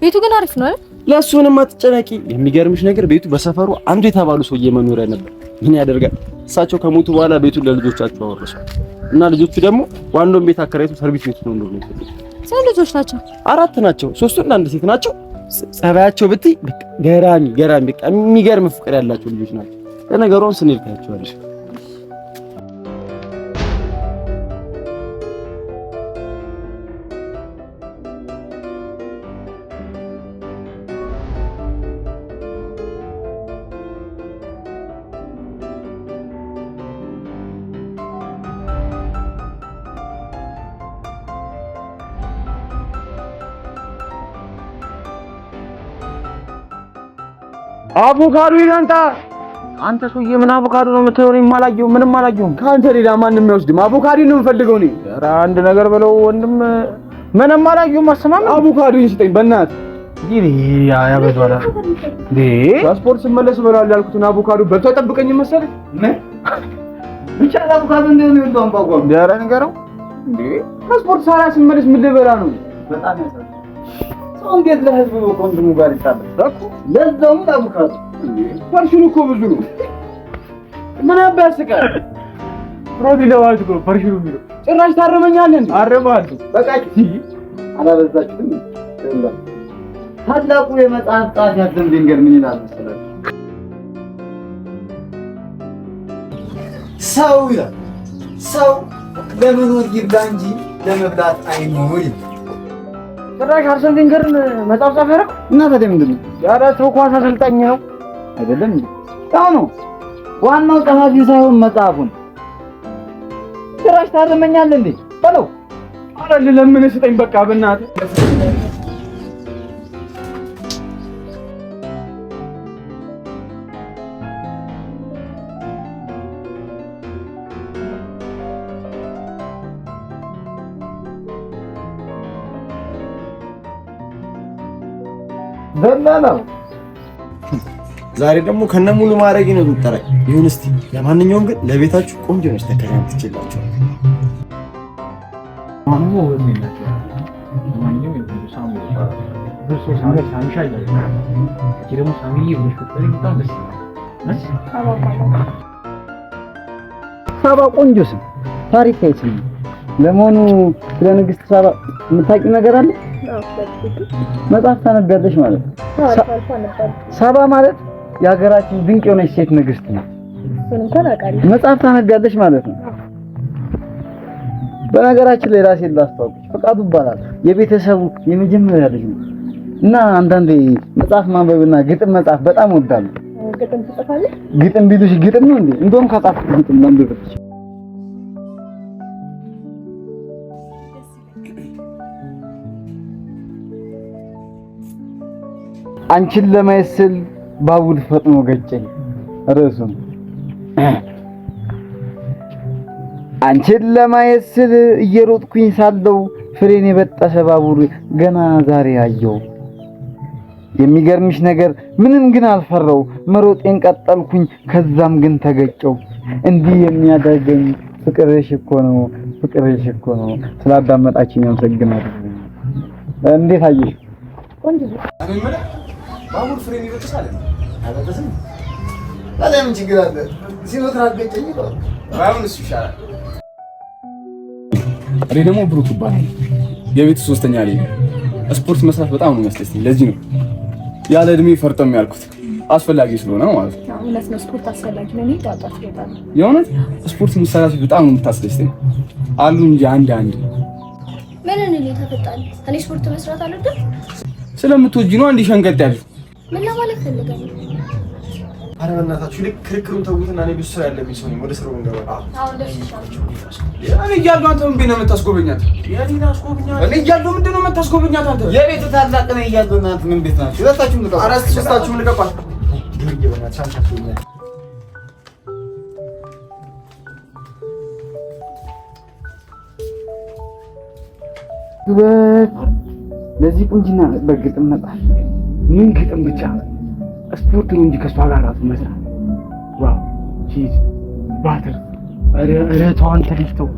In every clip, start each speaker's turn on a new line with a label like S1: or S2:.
S1: ቤቱ ግን አሪፍ ነው አይደል?
S2: ለሱ ምንም አትጨነቂ። የሚገርምሽ ነገር ቤቱ በሰፈሩ አንዱ የተባሉ ሰውዬ መኖሪያ ነበር። ምን ያደርጋል እሳቸው ከሞቱ በኋላ ቤቱን ለልጆቻቸው አወረሱ እና ልጆቹ ደግሞ ዋናውን ቤት አከራይቶ ሰርቪስ ቤት ነው እንደሆነ ይፈልጉ።
S1: ስንት ልጆች ናቸው?
S2: 4 ናቸው። 3 እና 1 ሴት ናቸው። ጸባያቸው ብትይ በቃ ገራሚ በቃ የሚገርም ፍቅር ያላቸው ልጆች ናቸው። ለነገሩን ስንል ታያቸዋለሽ።
S3: አቮካዶ ይላንታ አንተ ሰውዬ ምን አቮካዶ ነው የምትሆነው? ምንም አላየሁም።
S2: ካንተ ሌላ ማንንም አይወስድም። አቮካዶ ነው የምፈልገው እኔ።
S3: ኧረ አንድ ነገር በለው ወንድም። ምንም አላየሁም። አሰማም
S2: አቮካዶ ይስጠኝ በእናትህ።
S3: ያበዛዋል እንዴ?
S2: ፓስፖርት ስመለስ እበላለሁ ያልኩትን አቮካዶ በልቶ ጠብቀኝ መሰለህ።
S3: ብቻ አቮካዶ እንደሆነ ይወጣው አንባጓም። ኧረ ንገረው
S2: እንዴ ፓስፖርት ሳላ ስመለስ ምን ልበላ ነው?
S3: በጣም ያሳዝናል። ሰው እንዴት ለህዝቡ ወንድሙ ጋር ይጣላል እኮ። ለዛውም አቮካዶ
S2: ፐርሽኑ እኮ ብዙ ነው። ምን አባስቃል? ሮዲ ለዋልት እኮ ፐርሽኑ የሚለው ጭራሽ ታረመኛለህ እንዴ?
S3: አረባለሁ።
S2: በቃ
S3: አላበዛችሁም? ታላቁ የመጽሐፍ ጸሐፊ አዘም ድንገር ምን ይላል መሰለህ? ሰው ለመኖር ይብላ እንጂ ለመብላት አይኖር።
S2: ጭራሽ አርሰን ቬንገርን መጽሐፍ ጻፈ አይደል?
S3: እና ታዲያ ምንድን ነው?
S2: ኧረ ተው ኳስ አሰልጣኝ ነው
S3: አይደለም እንዴ? ያው ነው ዋናው ጸሐፊ ሳይሆን መጽሐፉን። ጭራሽ ታረመኛለህ እንዴ? በለው።
S2: ኧረ ለምን ስጠኝ በቃ በእናትህ።
S3: ደህና
S2: ዛሬ ደግሞ ከነሙሉ ማድረግ ነው የምጠራኝ። ይሁን እስቲ ለማንኛውም ግን ለቤታችሁ ቆንጆ ነች ተከራይም ትችላችሁ።
S3: ሳባ ቆንጆ ስም፣ ታሪካዊ ስም። ለመሆኑ ስለ ንግስት ሳባ የምታውቂው ነገር አለ? መጽሐፍ ታነቢያለሽ ማለት ነው። ሳባ ማለት የሀገራችን ድንቅ የሆነች ሴት ንግስት ነው። መጽሐፍ ታነቢያለሽ ማለት ነው። በነገራችን ላይ ራሴን ላስተዋውቅሽ፣ ፈቃዱ ይባላል። የቤተሰቡ የመጀመሪያ ልጅ ነው እና አንዳንዴ መጽሐፍ ማንበብና ግጥም መጽሐፍ በጣም እወዳለሁ። ግጥም ትጽፋለሽ? ግጥም ቢሉሽ ግጥም ነው እንዴ? እንደውም ከጻፍኩ ግጥም ማንበብሽ አንቺን ለማየት ስል ባቡር ፈጥኖ ገጨኝ። ርዕሱም አንቺን ለማየት ስል እየሮጥኩኝ ሳለው ፍሬን የበጠሰ ባቡር ገና ዛሬ አየው። የሚገርምሽ ነገር ምንም ግን አልፈራው፣ መሮጤን ቀጠልኩኝ፣ ከዛም ግን ተገጨው። እንዲህ የሚያደርገኝ ፍቅርሽ እኮ ነው፣ ፍቅርሽ እኮ ነው። ስላዳመጣችኝ አመሰግናለሁ። እንዴት አየሽ? ቆንጆ
S2: ባቡር ፍሬም ይበጥሳል አይበጥስም?
S3: ታዲያ ምን ችግር አለ? ሲወጣ አገጨኝ ነው።
S2: አሁን እሱ ይሻላል። እኔ ደግሞ ብሩክ ይባላል። የቤቱ 3ኛ ልጅ። ስፖርት መስራት በጣም ነው የሚያስደስተኝ። ለዚህ ነው ያለ እድሜ ፈርጠም ያልኩት፣ አስፈላጊ ስለሆነ ማለት ነው።
S1: እውነት ነው፣ ስፖርት አስፈላጊ ነው። እኔ ጣጣት ይወጣል።
S2: የእውነት ስፖርት መስራት በጣም ነው የምታስደስተኝ። አሉ እንጂ አንድ
S1: ምን እኔ ተፈጣኝ። እኔ ስፖርት መስራት አልወድም።
S2: ስለምትወጂ ነው አንድ ሸንቀጥ ያልኩት።
S1: ምን ለማለት ፈልገህ?
S2: ኧረ በእናታችሁ ልክ ክርክሩን ተውትና እኔ ብዙ ስራ ያለብኝ ሰው ነኝ። ወደ ስራው እንገባ።
S1: አዎ ደስ ይላል።
S2: እኔ እያለሁ አንተ ምን ቤት ነው የምታስጎበኛት? የኔን አስጎበኛት። እኔ እያለሁ ምንድን ነው የምታስጎበኛት አንተ?
S3: የቤቱ ታላቅ ነኝ እያለሁ እናንተ ምን ቤት ናችሁ? ሁለታችሁም ልቀቁ።
S2: ኧረ ሦስታችሁም ልቀቋት።
S3: ለዚህ ቁንጅና በግጥም መጣል ምን ግጥም ብቻ ስፖርት ነው እንጂ ከሷ ጋር ራሱ መስራት ዋው ቺዝ ባተር ኧረ ተው አንተ ልጅ ተው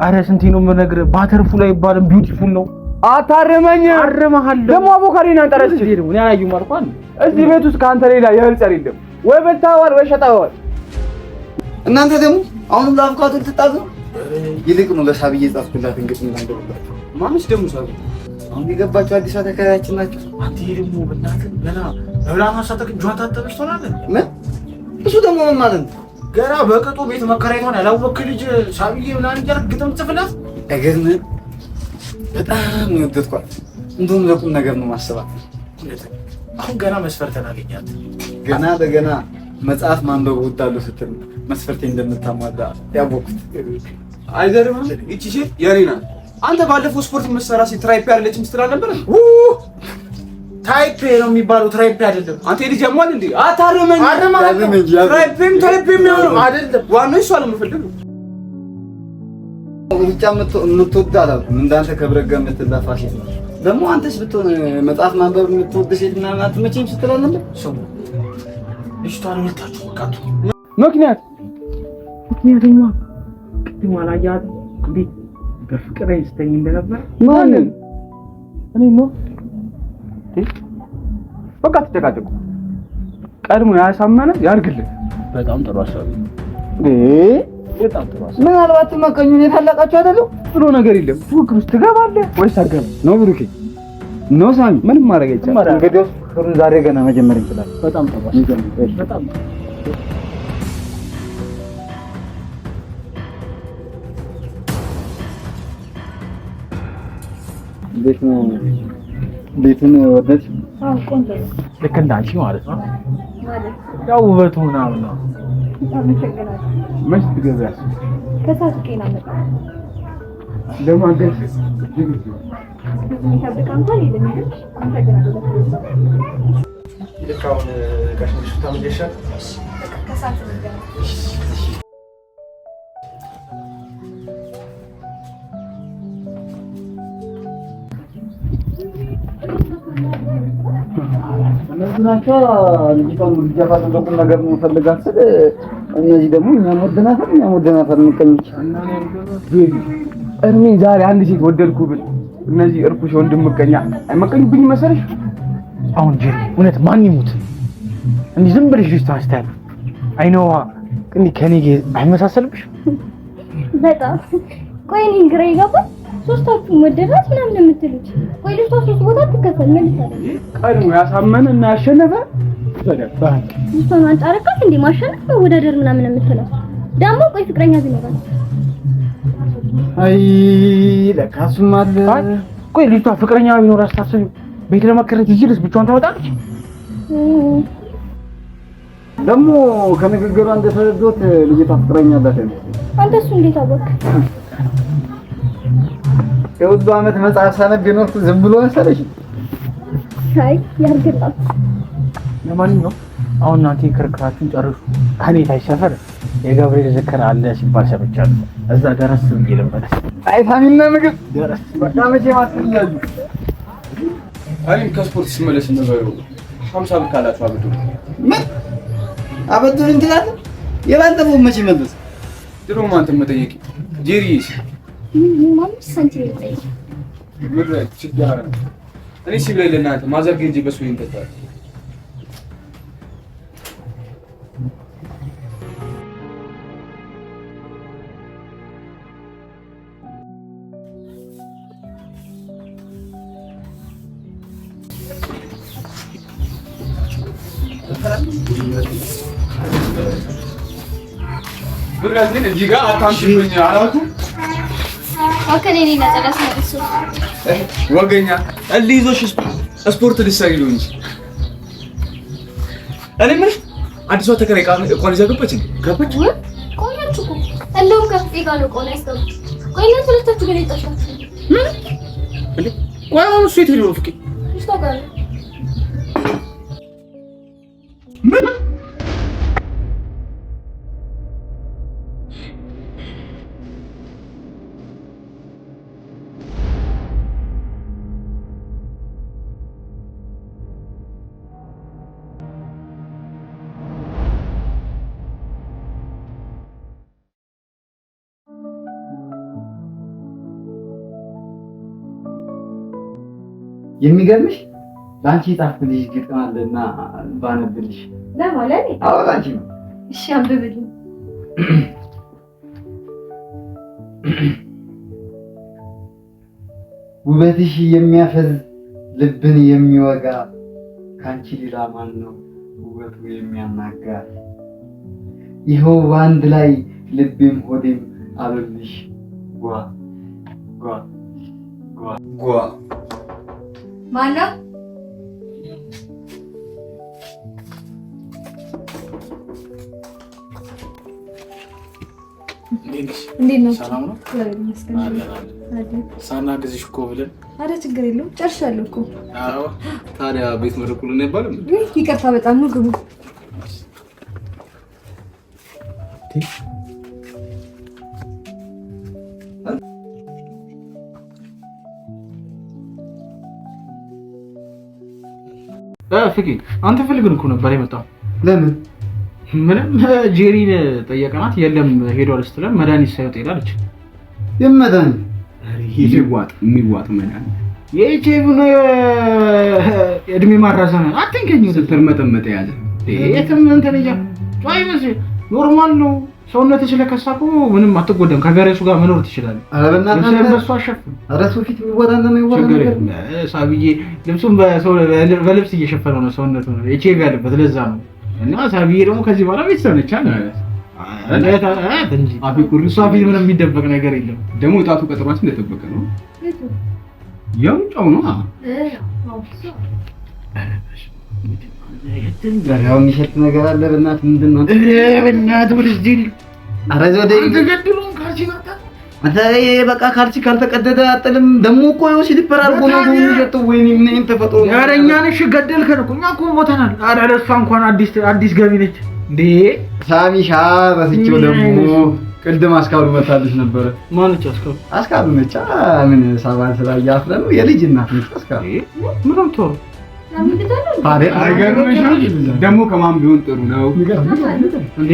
S4: አረ ስንቴ ነው የምነግርህ? ባተርፉል አይባልም ቢዩቲፉል ነው።
S2: አታርመኝ።
S4: አርመሃለሁ
S2: ደግሞ አቮካዶን አንጠረች
S4: ነው እኔ አላየሁም አልኳል።
S2: እዚህ ቤት ውስጥ ካንተ ሌላ የእህል ዘር የለም። ወይ በልተኸዋል ወይ ሸጠኸዋል።
S3: እናንተ ደግሞ አሁንም ለአቮካዶ ልትጣዙ? ይልቅ ነው ለሳብዬ ጻፍኩላት እንግዲህ እናንተ
S2: ማንስ ደግሞ ሳብ
S3: አሁን የገባቸው አዲስ ተከራያችን ናቸው።
S4: አንተ ደግሞ በእናትህ ገና ለብላና ሰጠክ ጆታ ተበሽ ትሆናለህ።
S3: ምን እሱ ደግሞ ምን ማለት ነው?
S4: ገና በቅጡ ቤት መከራየቷን ያላወቅክ ልጅ ሳብዬ ምናምን እያልክ ግጥም ጽፍላት።
S3: አይገርምህም? በጣም ነው የወደድኳት። እንደውም ለቁም ነገር ነው ማሰባት።
S4: አሁን ገና መስፈርተን አገኛት።
S3: ገና ለገና መጽሐፍ ማንበብ እወዳለሁ ስትል መስፈርቴ እንደምታሟላ ያወቅሁት።
S2: አይገርምም? እቺ ሴት የኔ ናት። አንተ ባለፈው ስፖርት የምትሰራ ሴት ትራይፕ ያለችም ስትል አልነበረ?
S4: ታይፕ ነው የሚባለው ትራይፕ አይደለም።
S2: አንተ ልጅ ያሟል እንዴ? አታርመኝ።
S4: ትራይፕም ነው አይደለም።
S2: ዋናው እሷ ነው የምፈልገው።
S3: ብቻ የምትወድ አላልኩም። እንዳንተ ከብረት ጋር የምትላፋ ሴት ነው። ደግሞ አንተስ ብትሆን መጽሐፍ ማንበብ የምትወድ ሴት እና አትመቸኝም ስትል አልነበረ?
S4: ሰው ልጅቷን ወጣችሁ ወቃቱ
S2: ምክንያቱማ ቅድም አላያት እንዴ በፍቅር አይስተኝ እንደነበር
S3: ማንን?
S2: እኔ ነው በቃ ተጨቃጨቁ። ቀድሞ ያሳመነ ያርግልህ። በጣም ጥሩ ሀሳብ በጣም ጥሩ ሀሳብ።
S3: ምናልባት መቀኙን የታላቃችሁ አይደለም
S2: ብሎ ነገር የለም። ፉክክር ውስጥ ትገባለህ ወይስ አትገባም?
S3: ነው ብሩኬ ነው ሳሚ
S2: ምንም ማድረግ አይቻልም።
S3: እንግዲህ ፍቅሩን ዛሬ ገና መጀመር እንችላለን።
S2: በጣም ጥሩ ሀሳብ። በጣም
S3: ቤቱን ወደድሽ?
S1: አዎ ቆንጆ ነው።
S4: ልክ እንዳንቺ ማለት ነው።
S1: ማለት
S4: ያው ውበቱ ምናምን ነው።
S1: አመሰግናለሁ።
S2: መች ትገዛለሽ?
S1: ከሳት ቄና መጣ
S2: ለማገዝ
S1: የሚጠብቅ እንኳን የለም። አመሰግናለሁ።
S4: ልክ አሁን ከሽሽ ታምጀሻል።
S1: ከሳት ነው።
S3: እነዚህ ናቸው ልጅቷን ልጅቷን በቁም ነገር ነው ፈልጋት ስል እነዚህ ደግሞ እኛም ወደናፈር እንቀኝች
S2: እርሜ ዛሬ አንድ ሴት ወደድኩ ብል እነዚህ እርኩስ ወንድም ምቀኛ አይመቀኙብኝ መሰለሽ?
S4: አሁን ጀሪ እውነት ማን ይሙት እንዲህ ዝም ብለሽ ልጅ ታስታል አይነዋ እንዴ ከኔ ጋር አይመሳሰልብሽ?
S1: በጣም ቆይ እኔን ግራ ይገባል። ሶስታችሁ መደራት ምናምን የምትሉት ቆይ ልጅቷ ሶስት ቦታ ትከፈል ምን ይታረግ?
S2: ቀድሞ ያሳመነ እና ያሸነፈ ተደፋ
S1: ልጅቷን አንጣረካት እንዴ ማሸነፍ መወዳደር ምናምን የምትለው ደግሞ ቆይ ፍቅረኛ ቢኖራት
S3: አይ ለካሱም አለ።
S4: ቆይ ልጅቷ ፍቅረኛ ቢኖራት ታስቢ ቤት ለመከረት ይችላል ብቻዋን ታወጣለች።
S3: ደግሞ ከንግግሯ እንደተረዶት ልጅቷ ፍቅረኛ አላት።
S1: አንተ እሱ እንዴት አወቅ?
S3: የሁሉ ዓመት መጽሐፍ ሳነብ የኖርኩ ዝም ብሎ መሰለሽ?
S1: አይ ያርግላት።
S4: ለማንኛውም አሁን እናንተ ክርክራችሁን ጨርሱ። ከኔ ታይሰፈር የገብርኤል ዝክር አለ ሲባል ሰምቻለሁ። እዛ ደረስ ብዬ ልመለስ።
S3: አይ ፋሚሊና ምግብ ደረስ በቃ መቼ ማስፈልጋሉ?
S2: እኔም ከስፖርት ስመለስ ነበሩ 50 ብር ካላችሁ አብዱ
S3: ምን አበዱን እንትላለን? የባለፈው መቼ መለስ?
S2: ድሮ ማንተ መጠየቂ ጄሪስ
S1: ማንስ ሰንት ይጠይቅ
S2: ምድረ ችግር እኔ ሲብላይ ለእናንተ ማዘርግ እንጂ በሱ ይንተታል። ብራዚል እዚህ ጋር አታምሽብኝ አላልኩ?
S1: አከኔ ነጠላስ መልሶ
S2: ወገኛ እልይዞሽ ስፖርት ልትሰሪ ነው እንጂ እኔ ምን አዲሷ ተከራይ እቋን ይዛ ገባች እንዴ? ገባች
S1: ቆያችሁ እኮ እንደውም ከፍጤ ጋር ነው ቆላ ያስገቡት። ቆይ እናንተ ሁለታችሁ ግን የጠፋችሁ
S2: ምን እንዴ? ቆይ አሁን እሱ የት ሄዶ ነው ፍቄ?
S1: እሷ ጋር ነው
S2: ምን
S3: የሚገርምሽ ለአንቺ የጻፍኩልሽ ግጥም አለና ባነብልሽ
S1: ለማለት
S3: አወራንቺ ነው።
S1: እሺ አንብብልኝ።
S3: ውበትሽ የሚያፈዝ ልብን የሚወጋ ካንቺ ሌላ ማን ነው ውበቱ የሚያናጋ? ይኸው በአንድ ላይ ልቤም ሆዴም አሉልሽ ጓ ጓ ጓ ጓ።
S1: ማነው? እንዴት ነው?
S5: ሰላም ነው? ሳናግዝሽ እኮ ብለን።
S1: ኧረ ችግር የለውም ጨርሻለሁ እኮ።
S5: አዎ ታዲያ ቤት መርቁልን አይባልም?
S1: ይቅርታ በጣም ነው። ግቡ።
S4: ፍቂ አንተ ፈልገን እኮ ነበር የመጣው።
S3: ለምን?
S4: ምንም ጄሪን ጠየቀናት፣ የለም ሄዷል ስትለን መድኃኒት ሳይወጥ ሄዳለች።
S3: የመድኃኒት
S5: የሚዋጥ መድኃኒት
S4: የኤችአይቪ እድሜ ማራዘሚያ አትንከኝ።
S5: ስትርመጠመጥ ያዘ
S4: የትም እንትን እያ አይመስል ኖርማል ነው። ሰውነት ስለከሳ እኮ ምንም አትጎዳም። ከገረሱ ጋር መኖር ትችላለህ።
S3: ኧረ በእናትህ
S4: በሱ አሸፍን።
S3: ኧረ ሰው ፊት የሚወጣ እንደማይወራ ነገር
S4: ሳብዬ ልብሱን በልብስ እየሸፈነው ነው ሰውነቱ ነው ኤችአይቪ ያለበት ለዛ ነው። እና ሳብዬ ደግሞ ከዚህ በኋላ ቤተሰብ ነች አለ እንጂ እሷ ፊት ምንም የሚደበቅ ነገር የለም።
S5: ደግሞ ጣቱ ቀጠሯችን እንደጠበቀ ነው። ያው ጫው ነው
S3: ያው የሚሸት ነገር አለ። በእናትህ ምንድን ነው?
S4: በእናትህ ወደዚህ
S3: ኧረ ዘዴ
S4: ተገድሉን ካልሲ መጣ
S3: አንተ በቃ ካልሲ ካልተቀደደ አጥልም። ደግሞ እኮ ይኸው ሲሊፐር አድርጎ ነው የሚሸጠው። ወይኔ ምን አይነት ተፈጥሮ ነው?
S4: ኧረ እኛ ነሽ ገደልከን እኮ እኛ እኮ ሞተናል። ኧረ እሷ እንኳን አዲስ ገቢ ነች እንዴ
S3: ሳሚሻ። ረስቼው ደግሞ ቅድም አስካሉ መታለች ነበረ።
S4: ማነች አስካሉ?
S3: አስካሉ ነች። ምን ሳባን ስላያፍለ ነው የልጅ እናት ነች አስካሉ።
S4: ምንም ተው
S5: ደግሞ ከማን ቢሆን ጥሩ ነው
S4: እንዴ?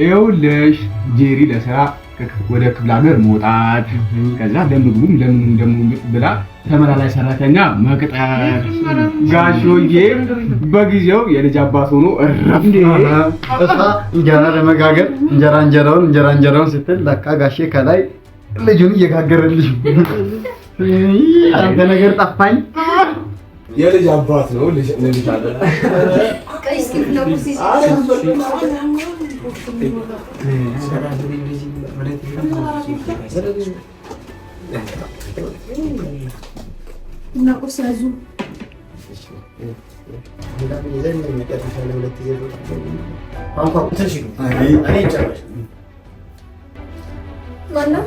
S5: ይኸውልሽ ጄሪ ለስራ ወደ ክፍለ ሀገር መውጣት፣ ከዛ ለምግቡም ለምኑም ደግሞ ብላ ተመላላይ ሰራተኛ መቅጠር፣ ጋሾዬ በጊዜው የልጅ አባት ሆኖ እረፍ
S3: እሷ እንጀራ ለመጋገር እንጀራውን ስትል ለካ ጋሼ ከላይ ልጁን እየጋገረልሽ አንተ ነገር ጠፋኝ።
S5: የልጅ አባት ነው ልጅ አለ
S1: እና ቁርስ ያዙ። ማነው?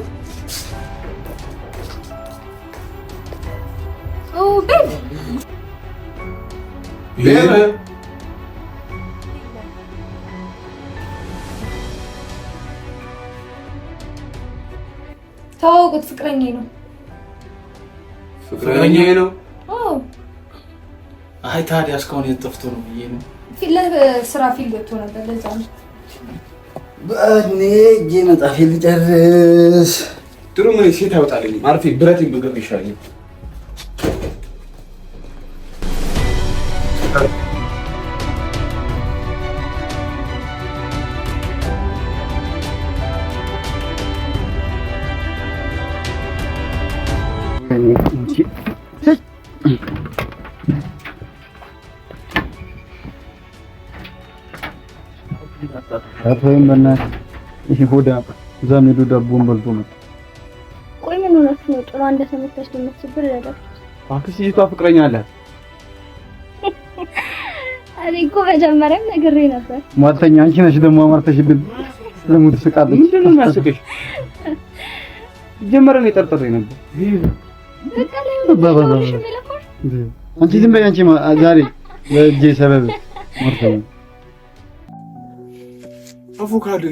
S1: ተዋወቁት። ፍቅረኛዬ ነው።
S5: ፍቅረኛዬ ነው?
S1: አዎ።
S5: አይ ታዲያ እስካሁን የት ጠፍቶ ነው ብዬ ነው።
S1: ስራ ፊልድ ወጥቶ ነበር ለዛ ነው።
S3: በእኔ መጣፊ ልጨርስ።
S5: ጥሩ ምን ሴት ያወጣልኝ አርፌ ብረት ብገብ ይሻለኝ።
S3: አቶይም በእናትህ ይሄ ሆዳ እዛም ሄዶ ዳቦን በልቶ ነው።
S1: ቆይ ምን ሆነሽ ነው? ጥሩ እንደተመታሽ ለምትስብር ያዳችሁ
S2: አክስቲቷ ፍቅረኛ አለ።
S1: እኔ እኮ መጀመሪያም ነግሬ ነበር።
S3: ሟርተኛ አንቺ ነሽ ደግሞ አማርተሽብን። ለሙት ስቃለች።
S2: ምንድን ነው የሚያስቅሽ? ጀመረን የጠርጥሬ ነበር።
S1: በቃ ላይ
S3: አንቺ ዝም በይ። አንቺ ዛሬ ለእጄ ሰበብ ሟርተኛ
S5: አቮካዶ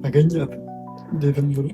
S3: አገኛት እንዴት ነው?